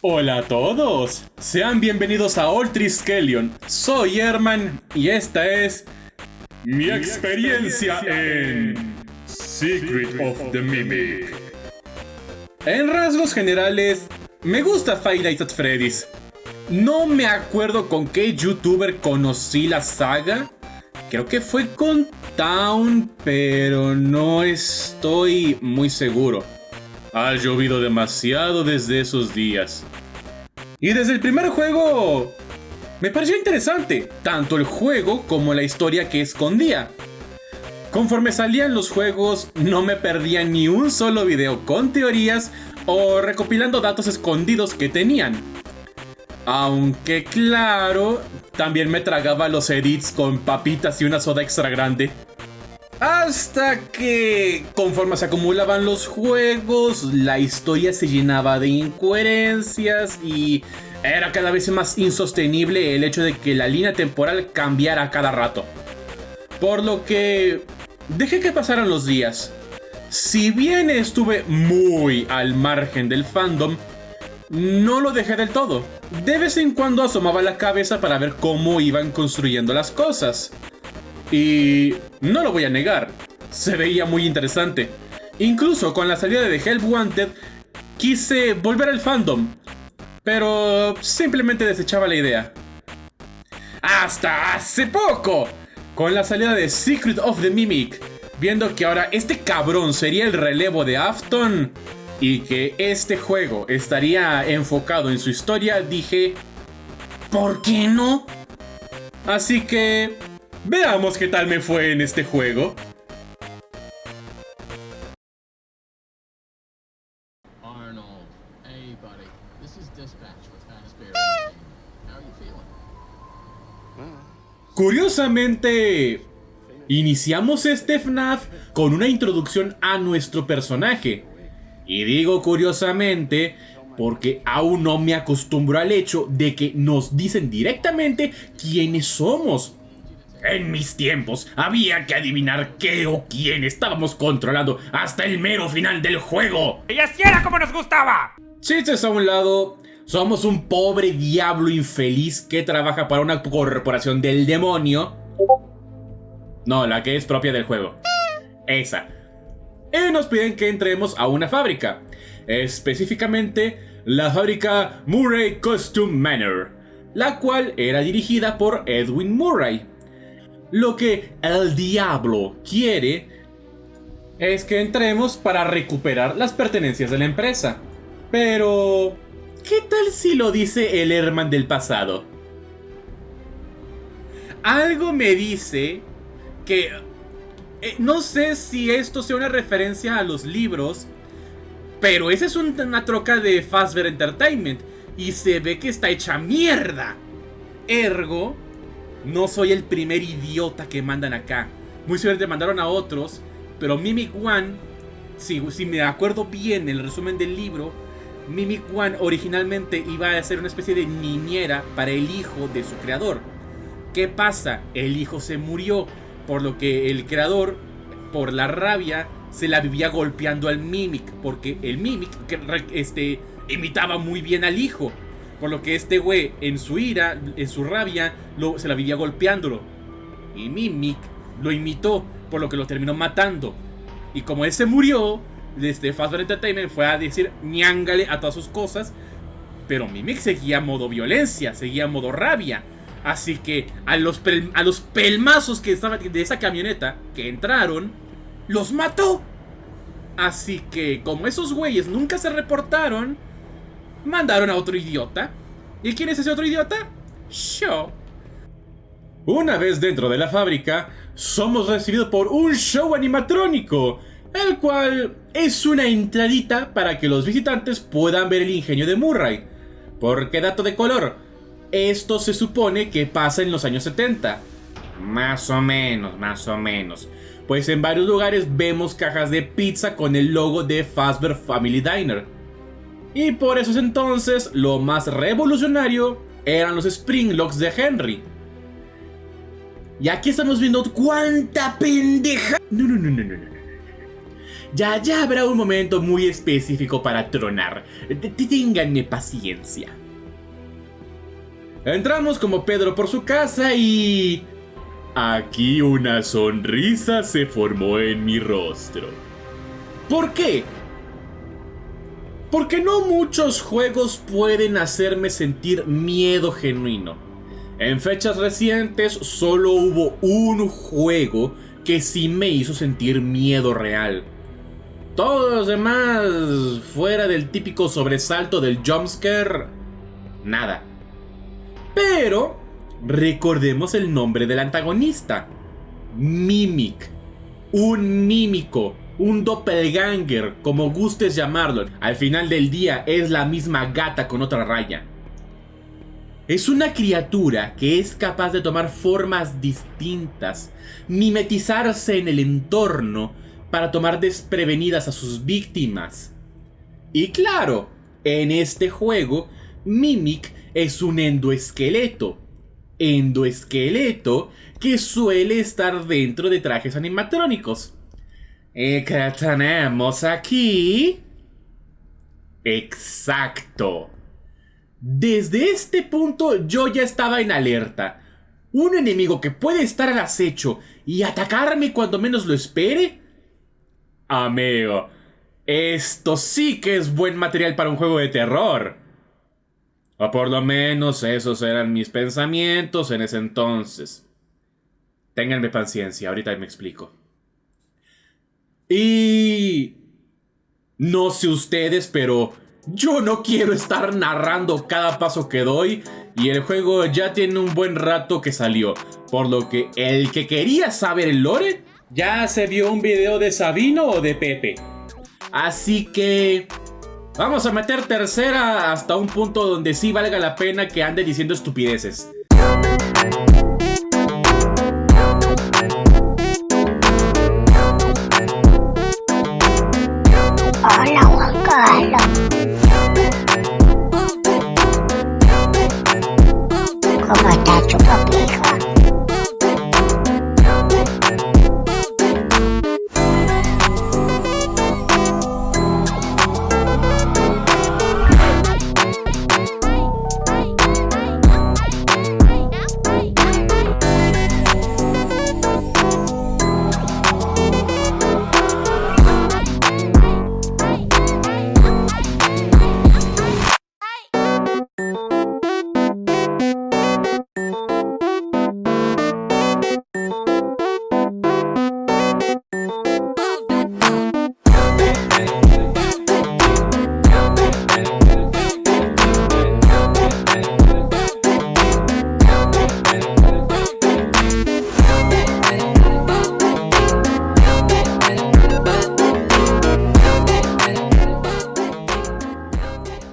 Hola a todos, sean bienvenidos a All Triskelion. Soy Herman y esta es mi experiencia en Secret of the Mimic. En rasgos generales, me gusta Five Nights at Freddy's. No me acuerdo con qué youtuber conocí la saga. Creo que fue con Town, pero no estoy muy seguro. Ha llovido demasiado desde esos días. Y desde el primer juego me pareció interesante, tanto el juego como la historia que escondía. Conforme salían los juegos, no me perdía ni un solo video con teorías o recopilando datos escondidos que tenían. Aunque claro, también me tragaba los edits con papitas y una soda extra grande. Hasta que, conforme se acumulaban los juegos, la historia se llenaba de incoherencias y era cada vez más insostenible el hecho de que la línea temporal cambiara a cada rato. Por lo que dejé que pasaran los días. Si bien estuve muy al margen del fandom, no lo dejé del todo. De vez en cuando asomaba la cabeza para ver cómo iban construyendo las cosas. Y no lo voy a negar, se veía muy interesante. Incluso con la salida de Help Wanted, quise volver al fandom, pero simplemente desechaba la idea. Hasta hace poco, con la salida de Secret of the Mimic, viendo que ahora este cabrón sería el relevo de Afton y que este juego estaría enfocado en su historia, dije, ¿por qué no? Así que veamos qué tal me fue en este juego. Arnold, hey buddy, this is Dispatch with Fazbear Entertainment. How are you feeling? Curiosamente, iniciamos este FNAF con una introducción a nuestro personaje. Y digo curiosamente porque aún no me acostumbro al hecho de que nos dicen directamente quiénes somos. En mis tiempos había que adivinar qué o quién estábamos controlando hasta el mero final del juego. ¡Y así era como nos gustaba! Chistes a un lado, somos un pobre diablo infeliz que trabaja para una corporación del demonio. No, la que es propia del juego. Esa. Y nos piden que entremos a una fábrica. Específicamente, la fábrica Murray Costume Manor, la cual era dirigida por Edwin Murray. Lo que el diablo quiere es que entremos para recuperar las pertenencias de la empresa. Pero ¿qué tal si lo dice el Herman del pasado? Algo me dice que no sé si esto sea una referencia a los libros, pero esa es una troca de Fazbear Entertainment y se ve que está hecha mierda. Ergo, no soy el primer idiota que mandan acá. Muy seguramente mandaron a otros, pero Mimic One, si me acuerdo bien en el resumen del libro, Mimic One originalmente iba a ser una especie de niñera para el hijo de su creador. ¿Qué pasa? El hijo se murió, por lo que el creador, por la rabia, se la vivía golpeando al Mimic, porque el Mimic imitaba muy bien al hijo. Por lo que este güey, en su ira, en su rabia, se la vivía golpeándolo. Y Mimic lo imitó, por lo que lo terminó matando. Y como él se murió, Fazbear Entertainment fue a decir ñángale a todas sus cosas. Pero Mimic seguía modo violencia, seguía modo rabia. Así que a los pelmazos que estaban de esa camioneta que entraron, los mató. Así que como esos güeyes nunca se reportaron, mandaron a otro idiota. ¿Y quién es ese otro idiota? Yo. Una vez dentro de la fábrica, somos recibidos por un show animatrónico, el cual es una entradita para que los visitantes puedan ver el ingenio de Murray. Porque dato de color, esto se supone que pasa en los años 70. Más o menos. Pues en varios lugares vemos cajas de pizza con el logo de Fazbear Family Diner. Y por esos entonces, lo más revolucionario eran los Springlocks de Henry. Y aquí estamos viendo cuánta pendeja. No. Ya habrá un momento muy específico para tronar. Ténganme paciencia. Entramos como Pedro por su casa y... aquí una sonrisa se formó en mi rostro. ¿Por qué? Porque no muchos juegos pueden hacerme sentir miedo genuino. En fechas recientes solo hubo un juego que sí me hizo sentir miedo real. Todos los demás, fuera del típico sobresalto del jumpscare, nada. Pero recordemos el nombre del antagonista: Mimic. Un mímico, un doppelganger, como gustes llamarlo. Al final del día es la misma gata con otra raya. Es una criatura que es capaz de tomar formas distintas, mimetizarse en el entorno para tomar desprevenidas a sus víctimas. Y claro, en este juego, Mimic es un endoesqueleto. Endoesqueleto que suele estar dentro de trajes animatrónicos. ¿Y qué tenemos aquí? Exacto. Desde este punto yo ya estaba en alerta. Un enemigo que puede estar al acecho y atacarme cuando menos lo espere. Amigo, esto sí que es buen material para un juego de terror. O por lo menos esos eran mis pensamientos en ese entonces. Ténganme paciencia, ahorita me explico. Y... no sé ustedes, pero yo no quiero estar narrando cada paso que doy. Y el juego ya tiene un buen rato que salió. Por lo que el que quería saber el lore ya se vio un video de Sabino o de Pepe. Así que... vamos a meter tercera hasta un punto donde sí valga la pena que ande diciendo estupideces. Hola, Juan Carlos. ¿Cómo está Chupapija?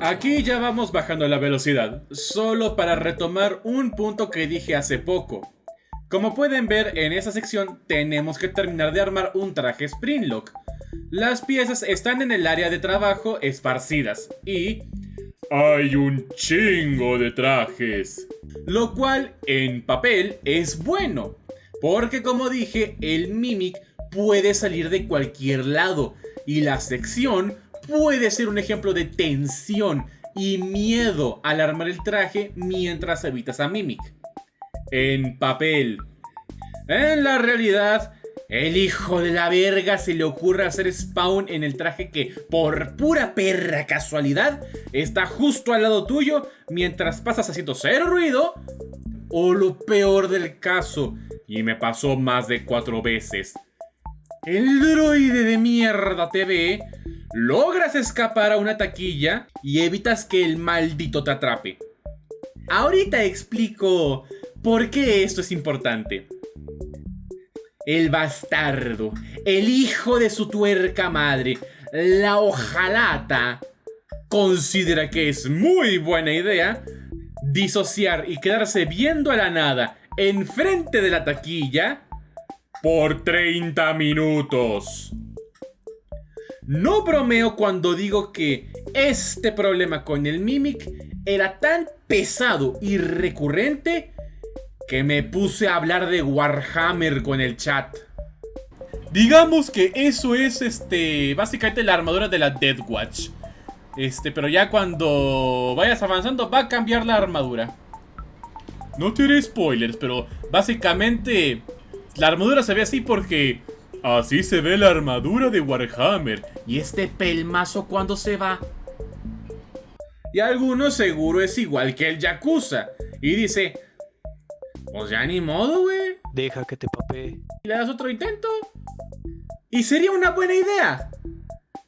Aquí ya vamos bajando la velocidad, solo para retomar un punto que dije hace poco. Como pueden ver en esta sección tenemos que terminar de armar un traje Springlock. Las piezas están en el área de trabajo esparcidas y... hay un chingo de trajes. Lo cual en papel es bueno, porque como dije, el Mimic puede salir de cualquier lado y la sección puede ser un ejemplo de tensión y miedo al armar el traje mientras evitas a Mimic. En papel. En la realidad, el hijo de la verga se le ocurre hacer spawn en el traje que, por pura perra casualidad, está justo al lado tuyo mientras pasas haciendo cero ruido. O lo peor del caso, y me pasó más de 4 veces, el droide de mierda te ve, logras escapar a una taquilla y evitas que el maldito te atrape. Ahorita explico por qué esto es importante. El bastardo, el hijo de su tuerca madre, la hojalata, considera que es muy buena idea disociar y quedarse viendo a la nada enfrente de la taquilla por 30 minutos. No bromeo cuando digo que este problema con el Mimic era tan pesado y recurrente que me puse a hablar de Warhammer con el chat. Digamos que eso es básicamente la armadura de la Death Watch. Pero ya cuando vayas avanzando va a cambiar la armadura. No te haré spoilers, pero básicamente la armadura se ve así porque así se ve la armadura de Warhammer. Y este pelmazo cuando se va. Y algunos seguro es igual que el Yakuza. Y dice, pues ya ni modo, güey. Deja que te papee. ¿Y le das otro intento? Y sería una buena idea.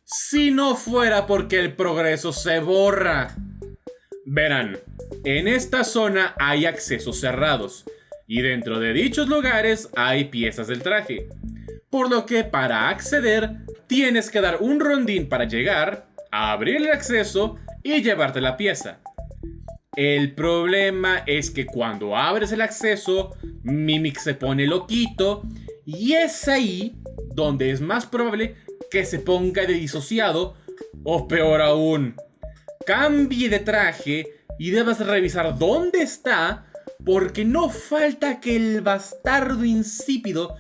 Si no fuera porque el progreso se borra. Verán, en esta zona hay accesos cerrados. Y dentro de dichos lugares hay piezas del traje. Por lo que para acceder, tienes que dar un rondín para llegar, abrir el acceso y llevarte la pieza. El problema es que cuando abres el acceso, Mimic se pone loquito y es ahí donde es más probable que se ponga de disociado o peor aún, cambie de traje y debas revisar dónde está porque no falta que el bastardo insípido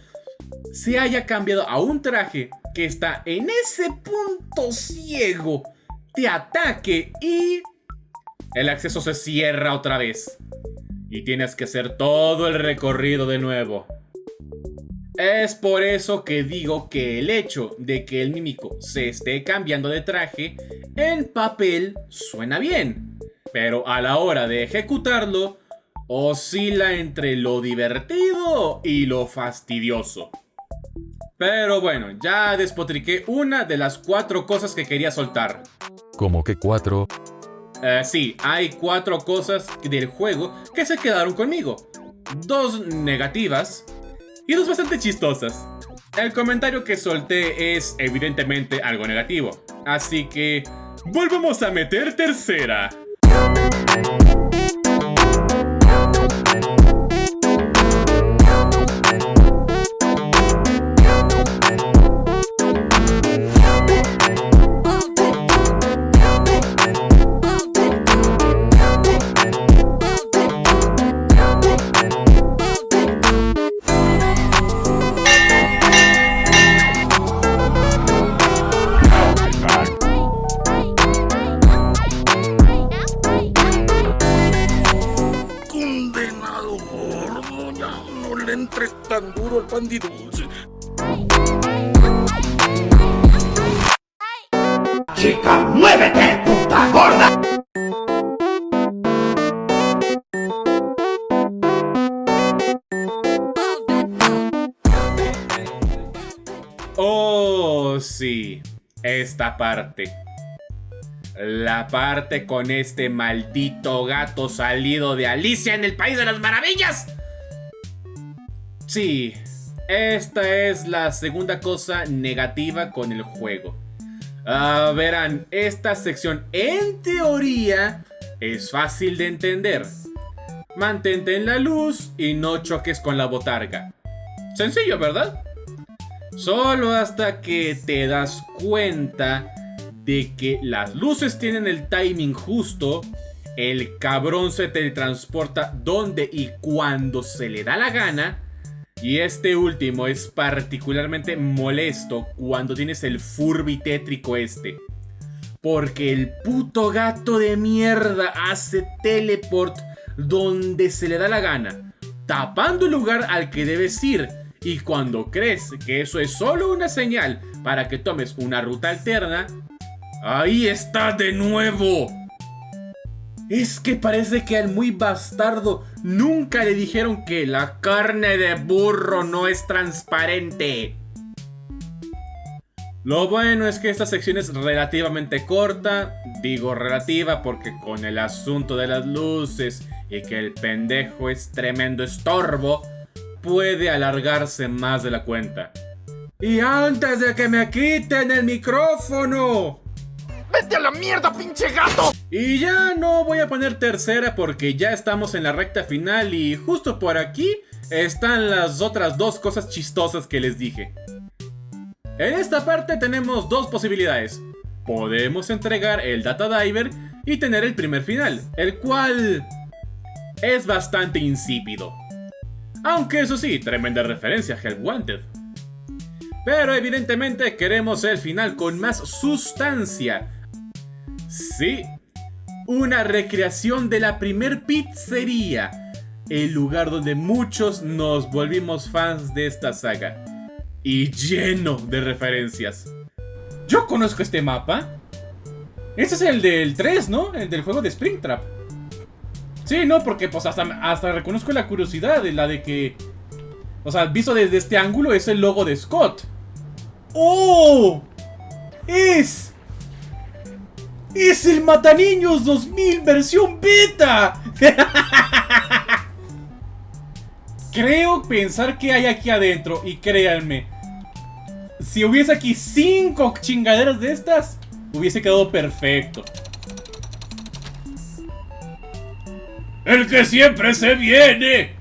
se haya cambiado a un traje que está en ese punto ciego de ataque y el acceso se cierra otra vez y tienes que hacer todo el recorrido de nuevo. Es por eso que digo que el hecho de que el mímico se esté cambiando de traje en papel suena bien, pero a la hora de ejecutarlo oscila entre lo divertido y lo fastidioso. Pero bueno, ya despotriqué una de las 4 cosas que quería soltar. ¿Cómo que 4? Sí, hay 4 cosas del juego que se quedaron conmigo. 2 negativas y 2 bastante chistosas. El comentario que solté es evidentemente algo negativo, así que volvamos a meter tercera. Tan duro el pan de dulce. ¡Chica, muévete, puta gorda! Oh, sí, esta parte. La parte con este maldito gato salido de Alicia en el País de las Maravillas. Sí, esta es la segunda cosa negativa con el juego. Verán, esta sección en teoría es fácil de entender. Mantente en la luz y no choques con la botarga. Sencillo, ¿verdad? Solo hasta que te das cuenta de que las luces tienen el timing justo, el cabrón se teletransporta donde y cuando se le da la gana. Y este último es particularmente molesto cuando tienes el Furby tétrico porque el puto gato de mierda hace teleport donde se le da la gana, tapando el lugar al que debes ir. Y cuando crees que eso es solo una señal para que tomes una ruta alterna, ¡ahí está de nuevo! Es que parece que al muy bastardo nunca le dijeron que la carne de burro no es transparente. Lo bueno es que esta sección es relativamente corta. Digo relativa porque con el asunto de las luces y que el pendejo es tremendo estorbo, puede alargarse más de la cuenta. Y antes de que me quiten el micrófono, ¡Vete a la mierda, pinche gato! y ya no voy a poner tercera porque ya estamos en la recta final y justo por aquí están las otras 2 cosas chistosas que les dije. En esta parte tenemos 2 posibilidades. Podemos entregar el Data Diver y tener el primer final, el cual es bastante insípido. Aunque eso sí, tremenda referencia a Help Wanted. Pero evidentemente queremos el final con más sustancia. Sí, una recreación de la primer pizzería, el lugar donde muchos nos volvimos fans de esta saga. Y lleno de referencias. Yo conozco este mapa. Ese es el del 3, ¿no? El del juego de Springtrap. Sí, no, porque pues hasta reconozco la curiosidad de la de que... O sea, visto desde este ángulo es el logo de Scott. ¡Oh! ¡Es el Mataniños 2000 versión beta! Creo pensar que hay aquí adentro. Y créanme, si hubiese aquí 5 chingaderas de estas, hubiese quedado perfecto. ¡El que siempre se viene!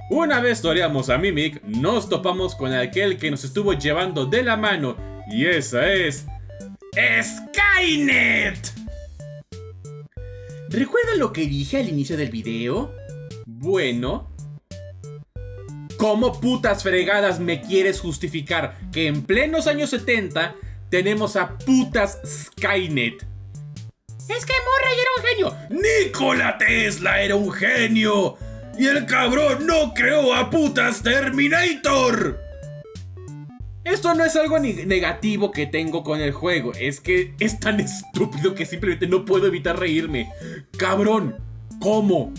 Una vez toreamos a Mimic, nos topamos con aquel que nos estuvo llevando de la mano. Y esa es... ¡Skynet! ¿Recuerdan lo que dije al inicio del video? Bueno... ¿Cómo putas fregadas me quieres justificar que en plenos años 70 tenemos a putas Skynet? Es que Murray era un genio. ¡Nikola Tesla era un genio! ¡Y el cabrón no creó a putas Terminator! Esto no es algo negativo que tengo con el juego. Es que es tan estúpido que simplemente no puedo evitar reírme. Cabrón, ¿cómo?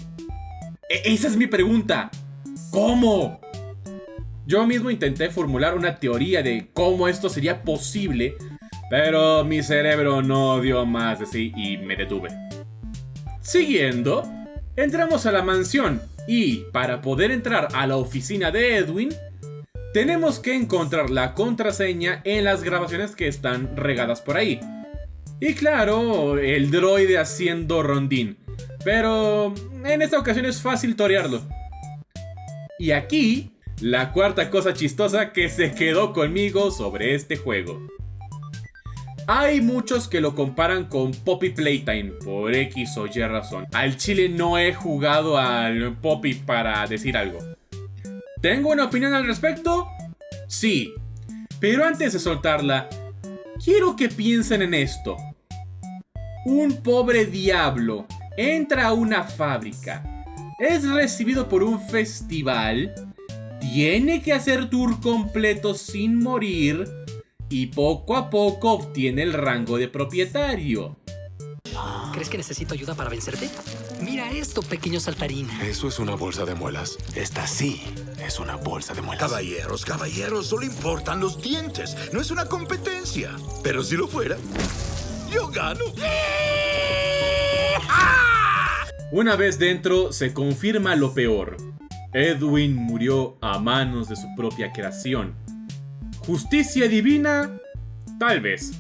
Esa es mi pregunta. ¿Cómo? Yo mismo intenté formular una teoría de cómo esto sería posible, pero mi cerebro no dio más de sí y me detuve. Siguiendo, entramos a la mansión y para poder entrar a la oficina de Edwin, tenemos que encontrar la contraseña en las grabaciones que están regadas por ahí. Y claro, el droide haciendo rondín, pero en esta ocasión es fácil torearlo. Y aquí, la cuarta cosa chistosa que se quedó conmigo sobre este juego. Hay muchos que lo comparan con Poppy Playtime por X o Y razón. Al chile no he jugado al Poppy para decir algo. ¿Tengo una opinión al respecto? Sí. Pero antes de soltarla, quiero que piensen en esto. Un pobre diablo entra a una fábrica, es recibido por un festival, tiene que hacer tour completo sin morir y poco a poco obtiene el rango de propietario. ¿Crees que necesito ayuda para vencerte? Mira esto, pequeño saltarín. Eso es una bolsa de muelas. Esta sí es una bolsa de muelas. Caballeros, solo importan los dientes. No es una competencia. Pero si lo fuera, yo gano. Una vez dentro, se confirma lo peor. Edwin murió a manos de su propia creación. ¿Justicia divina? Tal vez.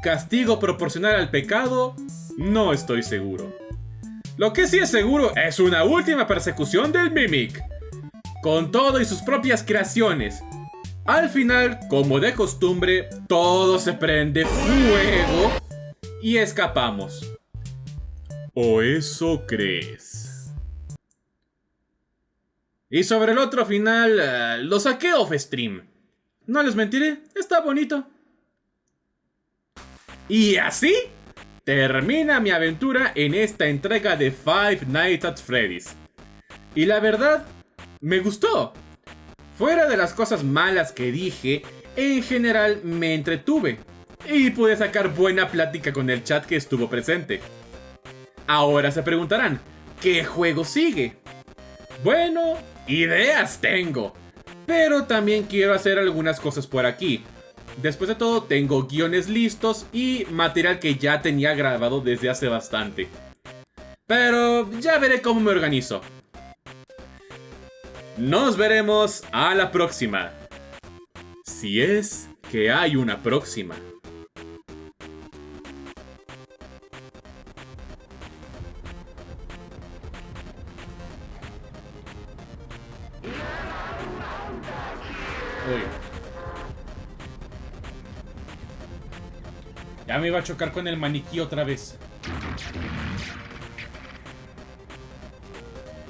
¿Castigo proporcional al pecado? No estoy seguro. Lo que sí es seguro es una última persecución del Mimic, con todo y sus propias creaciones. Al final, como de costumbre, todo se prende fuego y escapamos. ¿O eso crees? Y sobre el otro final, lo saqué off stream. No les mentiré, está bonito. Y así termina mi aventura en esta entrega de Five Nights at Freddy's. Y la verdad, me gustó. Fuera de las cosas malas que dije, en general me entretuve. Y pude sacar buena plática con el chat que estuvo presente. Ahora se preguntarán, ¿qué juego sigue? Bueno, ideas tengo, pero también quiero hacer algunas cosas por aquí. Después de todo, tengo guiones listos y material que ya tenía grabado desde hace bastante. Pero ya veré cómo me organizo. Nos veremos a la próxima. Si es que hay una próxima. Uy. Ya me iba a chocar con el maniquí otra vez.